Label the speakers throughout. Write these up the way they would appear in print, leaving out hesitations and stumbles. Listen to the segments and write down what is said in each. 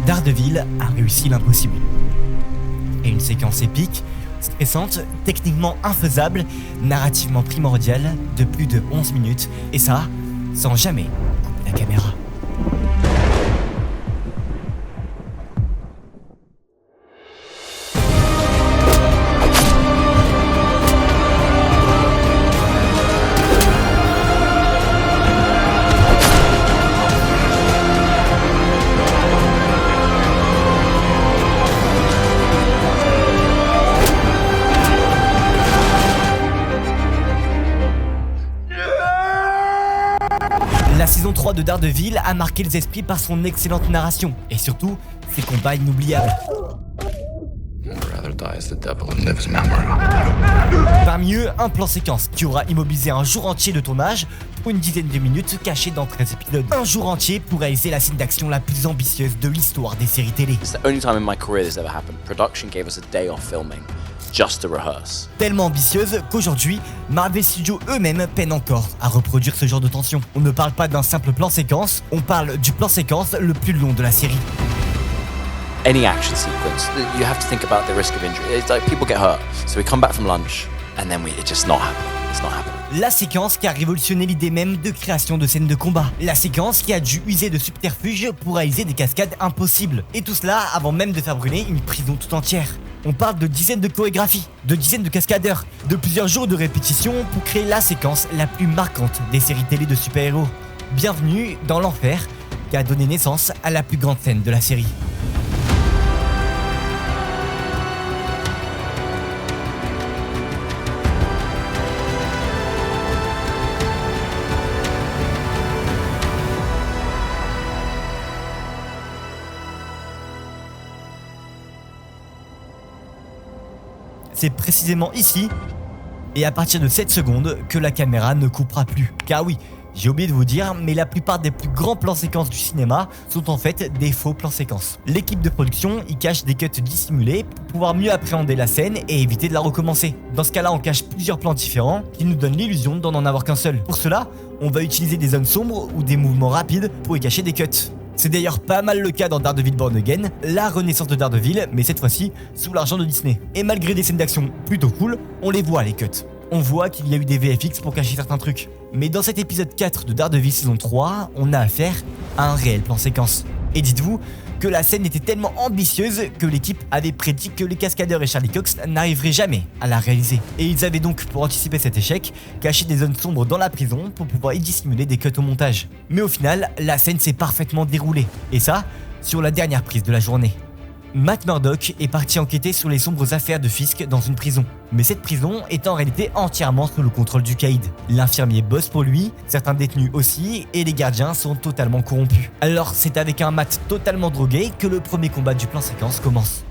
Speaker 1: Daredevil a réussi l'impossible. Et une séquence épique, stressante, techniquement infaisable, narrativement primordiale, de plus de 11 minutes, et ça, sans jamais couper la caméra. La saison 3 de Daredevil a marqué les esprits par son excellente narration et surtout ses combats inoubliables. Parmi eux, un plan séquence qui aura immobilisé un jour entier de tournage pour une dizaine de minutes caché dans 13 épisodes. Un jour entier pour réaliser la scène d'action la plus ambitieuse de l'histoire des séries télé.
Speaker 2: It's the only time in my career this ever happened. Production gave us a day off filming. Just to rehearse.
Speaker 1: Tellement ambitieuse qu'aujourd'hui, Marvel Studios eux-mêmes peinent encore à reproduire ce genre de tension. On ne parle pas d'un simple plan séquence, on parle du plan séquence le plus long de la série.
Speaker 2: Any action sequence, you have to think about the risk of injury. It's like people get hurt, so we come back from lunch, and then it's just not happening. It's not happening.
Speaker 1: La séquence qui a révolutionné l'idée même de création de scènes de combat. La séquence qui a dû user de subterfuges pour réaliser des cascades impossibles. Et tout cela avant même de faire brûler une prison tout entière. On parle de dizaines de chorégraphies, de dizaines de cascadeurs, de plusieurs jours de répétition pour créer la séquence la plus marquante des séries télé de super-héros. Bienvenue dans l'enfer qui a donné naissance à la plus grande scène de la série. C'est précisément ici, et à partir de cette seconde, que la caméra ne coupera plus. Car oui, j'ai oublié de vous dire, mais la plupart des plus grands plans séquences du cinéma sont en fait des faux plans séquences. L'équipe de production y cache des cuts dissimulés pour pouvoir mieux appréhender la scène et éviter de la recommencer. Dans ce cas-là, on cache plusieurs plans différents qui nous donnent l'illusion d'en en avoir qu'un seul. Pour cela, on va utiliser des zones sombres ou des mouvements rapides pour y cacher des cuts. C'est d'ailleurs pas mal le cas dans Daredevil Born Again, la renaissance de Daredevil, mais cette fois-ci sous l'argent de Disney. Et malgré des scènes d'action plutôt cool, on les voit les cuts. On voit qu'il y a eu des VFX pour cacher certains trucs. Mais dans cet épisode 4 de Daredevil saison 3, on a affaire à un réel plan séquence. Et dites-vous que la scène était tellement ambitieuse que l'équipe avait prédit que les cascadeurs et Charlie Cox n'arriveraient jamais à la réaliser. Et ils avaient donc, pour anticiper cet échec, caché des zones sombres dans la prison pour pouvoir y dissimuler des cuts au montage. Mais au final, la scène s'est parfaitement déroulée. Et ça, sur la dernière prise de la journée. Matt Murdock est parti enquêter sur les sombres affaires de Fisk dans une prison. Mais cette prison est en réalité entièrement sous le contrôle du Caïd. L'infirmier bosse pour lui, certains détenus aussi, et les gardiens sont totalement corrompus. Alors c'est avec un Matt totalement drogué que le premier combat du plan séquence commence.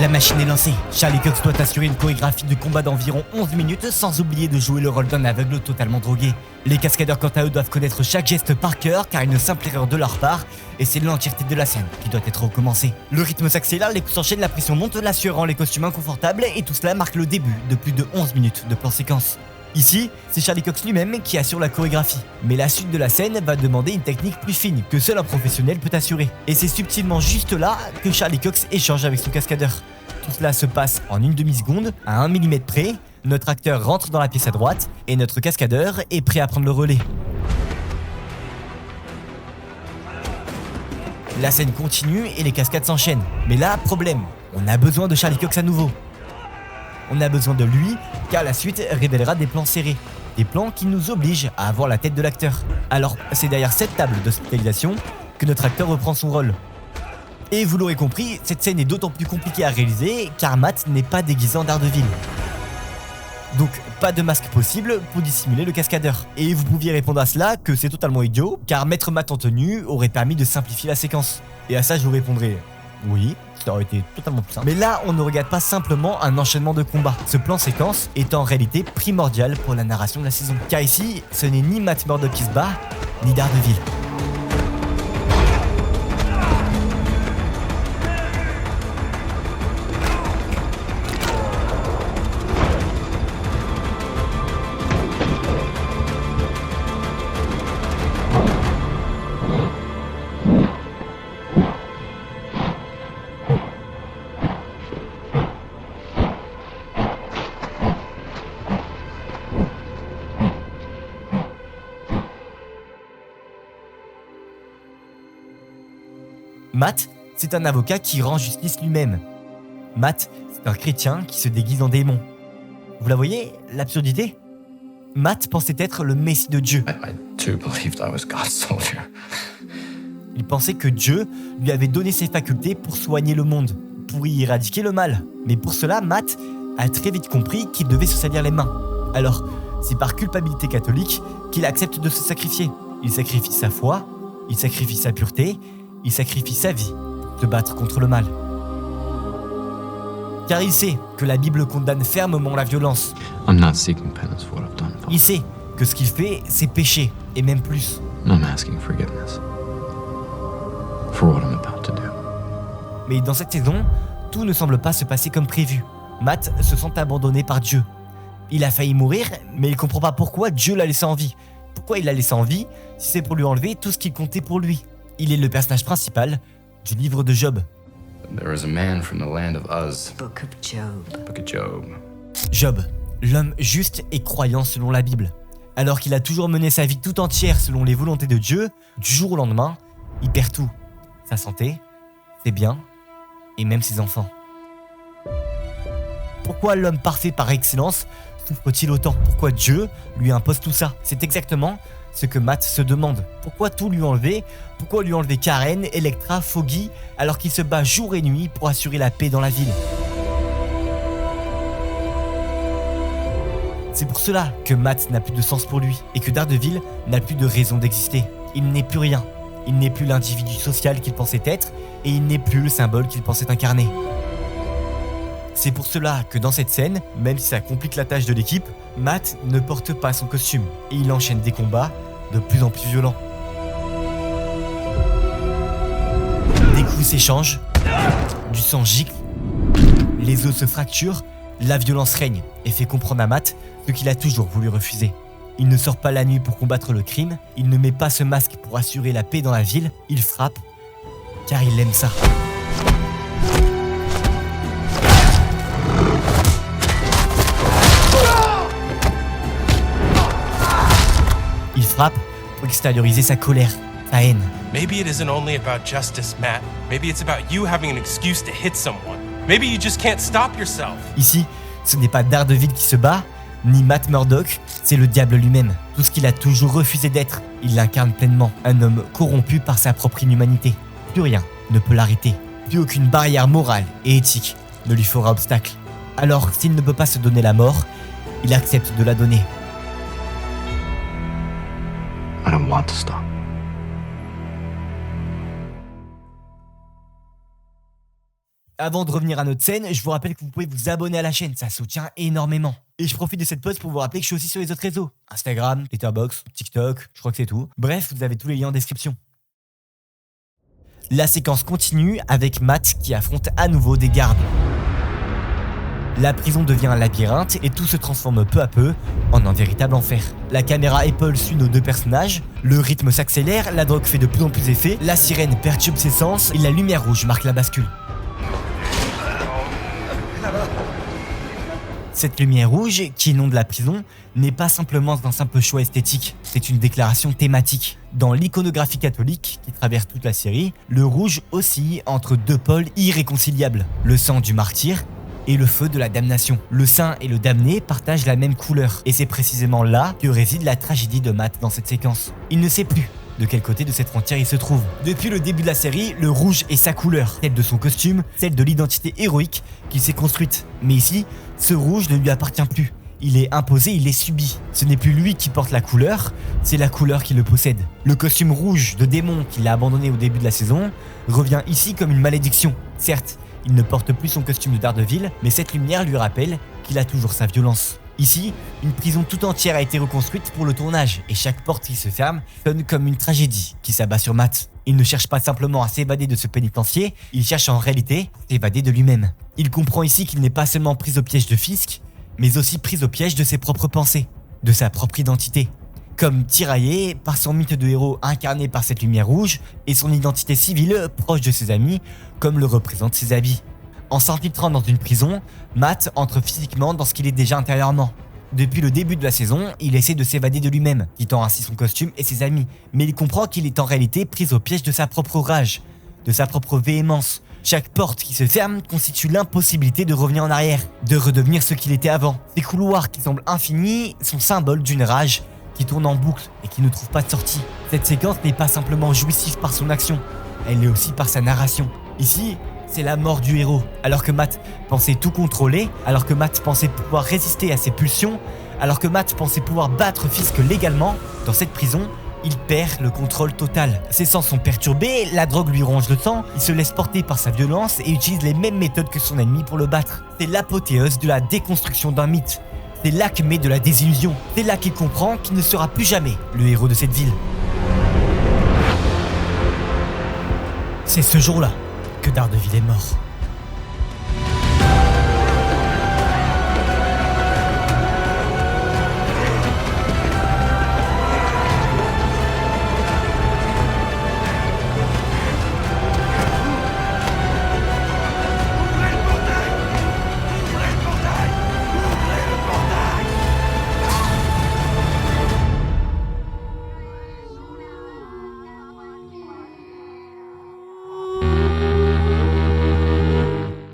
Speaker 1: La machine est lancée. Charlie Cox doit assurer une chorégraphie de combat d'environ 11 minutes sans oublier de jouer le rôle d'un aveugle totalement drogué. Les cascadeurs quant à eux doivent connaître chaque geste par cœur car une simple erreur de leur part et c'est l'entièreté de la scène qui doit être recommencée. Le rythme s'accélère, les coups s'enchaînent, la pression monte, la sueur rend les costumes inconfortables et tout cela marque le début de plus de 11 minutes de plan séquence. Ici, c'est Charlie Cox lui-même qui assure la chorégraphie. Mais la suite de la scène va demander une technique plus fine que seul un professionnel peut assurer. Et c'est subtilement juste là que Charlie Cox échange avec son cascadeur. Tout cela se passe en une demi-seconde, à 1 mm près. Notre acteur rentre dans la pièce à droite et notre cascadeur est prêt à prendre le relais. La scène continue et les cascades s'enchaînent. Mais là, problème, on a besoin de Charlie Cox à nouveau. On a besoin de lui car la suite révélera des plans serrés. Des plans qui nous obligent à avoir la tête de l'acteur. Alors c'est derrière cette table d'hospitalisation que notre acteur reprend son rôle. Et vous l'aurez compris, cette scène est d'autant plus compliquée à réaliser car Matt n'est pas déguisé en Daredevil. Donc pas de masque possible pour dissimuler le cascadeur. Et vous pouviez répondre à cela que c'est totalement idiot car mettre Matt en tenue aurait permis de simplifier la séquence. Et à ça je vous répondrai oui, ça aurait été totalement plus simple. Mais là on ne regarde pas simplement un enchaînement de combats. Ce plan séquence est en réalité primordial pour la narration de la saison. Car ici ce n'est ni Matt Murdock qui se bat, ni Daredevil. Matt, c'est un avocat qui rend justice lui-même. Matt, c'est un chrétien qui se déguise en démon. Vous la voyez, l'absurdité ? Matt pensait être le messie de Dieu.
Speaker 3: I too believed I was God's soldier.
Speaker 1: Il pensait que Dieu lui avait donné ses facultés pour soigner le monde, pour y éradiquer le mal. Mais pour cela, Matt a très vite compris qu'il devait se salir les mains. Alors, c'est par culpabilité catholique qu'il accepte de se sacrifier. Il sacrifie sa foi, il sacrifie sa pureté, il sacrifie sa vie pour se battre contre le mal. Car il sait que la Bible condamne fermement la violence.
Speaker 3: I'm not seeking penance for what I've done.
Speaker 1: Il sait que ce qu'il fait, c'est péché, et même plus.
Speaker 3: I'm asking forgiveness for what I'm about to do.
Speaker 1: Mais dans cette saison, tout ne semble pas se passer comme prévu. Matt se sent abandonné par Dieu. Il a failli mourir, mais il comprend pas pourquoi Dieu l'a laissé en vie. Pourquoi il l'a laissé en vie si c'est pour lui enlever tout ce qu'il comptait pour lui. Il est le personnage principal du livre de Job.
Speaker 3: There was a man from the land of Uz.
Speaker 4: Book of Job.
Speaker 3: Book of Job.
Speaker 1: Job, l'homme juste et croyant selon la Bible. Alors qu'il a toujours mené sa vie tout entière selon les volontés de Dieu, du jour au lendemain, il perd tout. Sa santé, ses biens et même ses enfants. Pourquoi l'homme parfait par excellence souffre-t-il autant ? Pourquoi Dieu lui impose tout ça ? C'est exactement ce que Matt se demande. Pourquoi tout lui enlever ? Pourquoi lui enlever Karen, Electra, Foggy, alors qu'il se bat jour et nuit pour assurer la paix dans la ville ? C'est pour cela que Matt n'a plus de sens pour lui et que Daredevil n'a plus de raison d'exister. Il n'est plus rien. Il n'est plus l'individu social qu'il pensait être et il n'est plus le symbole qu'il pensait incarner. C'est pour cela que dans cette scène, même si ça complique la tâche de l'équipe, Matt ne porte pas son costume et il enchaîne des combats de plus en plus violents. Des coups s'échangent, du sang gicle, les os se fracturent, la violence règne et fait comprendre à Matt ce qu'il a toujours voulu refuser. Il ne sort pas la nuit pour combattre le crime, il ne met pas ce masque pour assurer la paix dans la ville, il frappe car il aime ça. Il frappe pour extérioriser sa colère, sa haine.
Speaker 5: Maybe it isn't only about justice, Matt. Maybe it's about you having an excuse to hit someone. Maybe you just can't stop yourself.
Speaker 1: Ici, ce n'est pas Daredevil qui se bat, ni Matt Murdock, c'est le diable lui-même. Tout ce qu'il a toujours refusé d'être, il l'incarne pleinement. Un homme corrompu par sa propre inhumanité. Plus rien ne peut l'arrêter. Plus aucune barrière morale et éthique ne lui fera obstacle. Alors, s'il ne peut pas se donner la mort, il accepte de la donner.
Speaker 3: I don't want to stop.
Speaker 1: Avant de revenir à notre scène, je vous rappelle que vous pouvez vous abonner à la chaîne, ça soutient énormément. Et je profite de cette pause pour vous rappeler que je suis aussi sur les autres réseaux. Instagram, Letterboxd, TikTok, je crois que c'est tout. Bref, vous avez tous les liens en description. La séquence continue avec Matt qui affronte à nouveau des gardes. La prison devient un labyrinthe et tout se transforme peu à peu en un véritable enfer. La caméra épaule suit nos deux personnages, le rythme s'accélère, la drogue fait de plus en plus effet, la sirène perturbe ses sens et la lumière rouge marque la bascule. Cette lumière rouge qui inonde la prison n'est pas simplement un simple choix esthétique, c'est une déclaration thématique. Dans l'iconographie catholique qui traverse toute la série, le rouge oscille entre deux pôles irréconciliables, le sang du martyr et le feu de la damnation. Le saint et le damné partagent la même couleur, et c'est précisément là que réside la tragédie de Matt dans cette séquence. Il ne sait plus de quel côté de cette frontière il se trouve. Depuis le début de la série, le rouge est sa couleur, celle de son costume, celle de l'identité héroïque qu'il s'est construite. Mais ici, ce rouge ne lui appartient plus. Il est imposé, il est subi. Ce n'est plus lui qui porte la couleur, c'est la couleur qui le possède. Le costume rouge de démon qu'il a abandonné au début de la saison revient ici comme une malédiction. Certes, il ne porte plus son costume de Daredevil, mais cette lumière lui rappelle qu'il a toujours sa violence. Ici, une prison tout entière a été reconstruite pour le tournage et chaque porte qui se ferme sonne comme une tragédie qui s'abat sur Matt. Il ne cherche pas simplement à s'évader de ce pénitencier, il cherche en réalité à s'évader de lui-même. Il comprend ici qu'il n'est pas seulement pris au piège de Fisk, mais aussi pris au piège de ses propres pensées, de sa propre identité. Comme tiraillé par son mythe de héros incarné par cette lumière rouge et son identité civile proche de ses amis, comme le représentent ses habits. En s'infiltrant dans une prison, Matt entre physiquement dans ce qu'il est déjà intérieurement. Depuis le début de la saison, il essaie de s'évader de lui-même, quittant ainsi son costume et ses amis. Mais il comprend qu'il est en réalité pris au piège de sa propre rage, de sa propre véhémence. Chaque porte qui se ferme constitue l'impossibilité de revenir en arrière, de redevenir ce qu'il était avant. Ces couloirs qui semblent infinis sont symboles d'une rage qui tourne en boucle et qui ne trouve pas de sortie. Cette séquence n'est pas simplement jouissive par son action, elle l'est aussi par sa narration. Ici, c'est la mort du héros. Alors que Matt pensait tout contrôler, alors que Matt pensait pouvoir résister à ses pulsions, alors que Matt pensait pouvoir battre Fisk légalement, dans cette prison, il perd le contrôle total. Ses sens sont perturbés, la drogue lui ronge le sang, il se laisse porter par sa violence et utilise les mêmes méthodes que son ennemi pour le battre. C'est l'apothéose de la déconstruction d'un mythe. C'est l'acmé de la désillusion. C'est là qu'il comprend qu'il ne sera plus jamais le héros de cette ville. C'est ce jour-là que Daredevil est mort.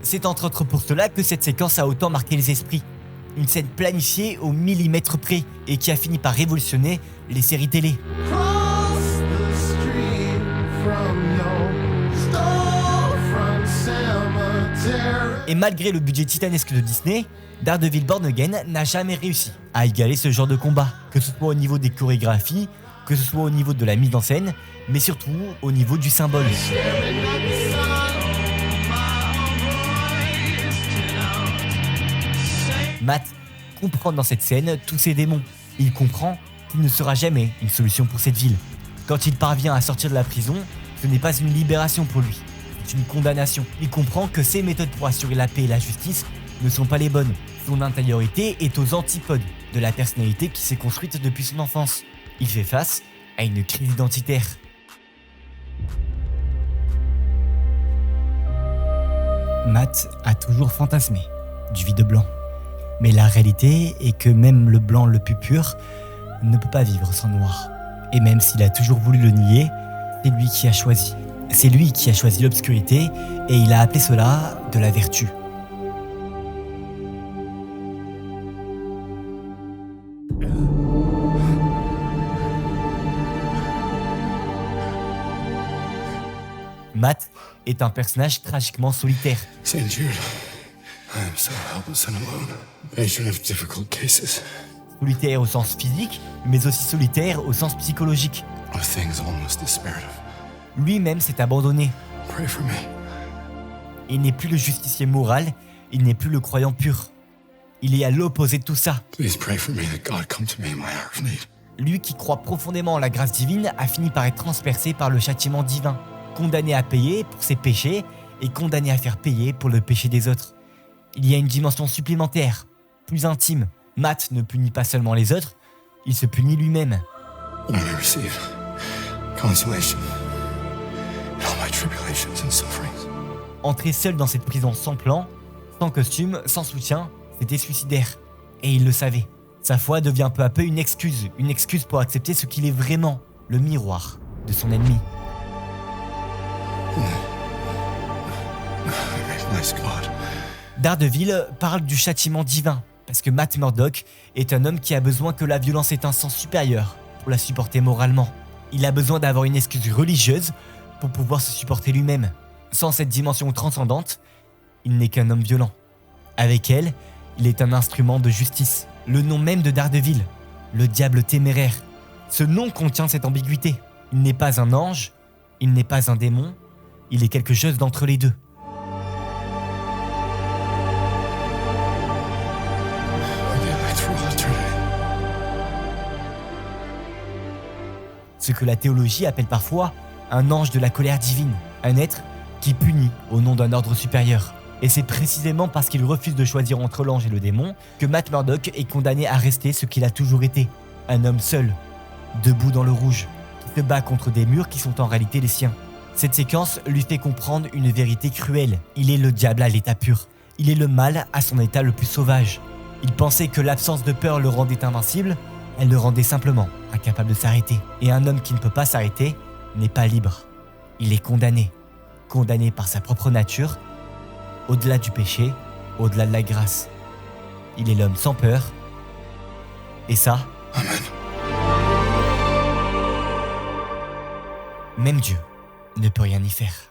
Speaker 1: C'est entre autres pour cela que cette séquence a autant marqué les esprits. Une scène planifiée au millimètre près et qui a fini par révolutionner les séries télé. Et malgré le budget titanesque de Disney, Daredevil Born Again n'a jamais réussi à égaler ce genre de combat, que ce soit au niveau des chorégraphies, que ce soit au niveau de la mise en scène, mais surtout au niveau du symbole. Matt comprend dans cette scène tous ses démons. Il comprend qu'il ne sera jamais une solution pour cette ville. Quand il parvient à sortir de la prison, ce n'est pas une libération pour lui, c'est une condamnation. Il comprend que ses méthodes pour assurer la paix et la justice ne sont pas les bonnes. Son intériorité est aux antipodes de la personnalité qui s'est construite depuis son enfance. Il fait face à une crise identitaire. Matt a toujours fantasmé du vide blanc. Mais la réalité est que même le blanc le plus pur ne peut pas vivre sans noir. Et même s'il a toujours voulu le nier, c'est lui qui a choisi. C'est lui qui a choisi l'obscurité et il a appelé cela de la vertu. Matt est un personnage tragiquement solitaire.
Speaker 3: St. Jude, I am so helpless and alone. Patient of difficult cases.
Speaker 1: Solitaire au sens physique, mais aussi solitaire au sens psychologique.
Speaker 3: Of things almost despaired of.
Speaker 1: Lui-même s'est abandonné.
Speaker 3: Pray for me.
Speaker 1: Il n'est plus le justicier moral, il n'est plus le croyant pur. Il est à l'opposé de tout ça.
Speaker 3: Please pray for me that God come to me in my hour of need.
Speaker 1: Lui qui croit profondément en la grâce divine a fini par être transpercé par le châtiment divin, condamné à payer pour ses péchés et condamné à faire payer pour le péché des autres. Il y a une dimension supplémentaire, plus intime. Matt ne punit pas seulement les autres, il se punit lui-même.
Speaker 3: I may receive consolation in all my tribulations and sufferings.
Speaker 1: Entrer seul dans cette prison sans plan, sans costume, sans soutien, c'était suicidaire. Et il le savait. Sa foi devient peu à peu une excuse pour accepter ce qu'il est vraiment, le miroir de son ennemi.
Speaker 3: Bless God.
Speaker 1: Daredevil parle du châtiment divin, parce que Matt Murdock est un homme qui a besoin que la violence ait un sens supérieur pour la supporter moralement. Il a besoin d'avoir une excuse religieuse pour pouvoir se supporter lui-même. Sans cette dimension transcendante, il n'est qu'un homme violent. Avec elle, il est un instrument de justice. Le nom même de Daredevil, le diable téméraire. Ce nom contient cette ambiguïté. Il n'est pas un ange, il n'est pas un démon, il est quelque chose d'entre les deux. Ce que la théologie appelle parfois un ange de la colère divine, un être qui punit au nom d'un ordre supérieur. Et c'est précisément parce qu'il refuse de choisir entre l'ange et le démon que Matt Murdock est condamné à rester ce qu'il a toujours été, un homme seul, debout dans le rouge, qui se bat contre des murs qui sont en réalité les siens. Cette séquence lui fait comprendre une vérité cruelle. Il est le diable à l'état pur. Il est le mal à son état le plus sauvage. Il pensait que l'absence de peur le rendait invincible, elle le rendait simplement incapable de s'arrêter. Et un homme qui ne peut pas s'arrêter n'est pas libre. Il est condamné. condamné par sa propre nature, au-delà du péché, au-delà de la grâce. Il est l'homme sans peur, et ça,
Speaker 3: Amen.
Speaker 1: même Dieu ne peut rien y faire.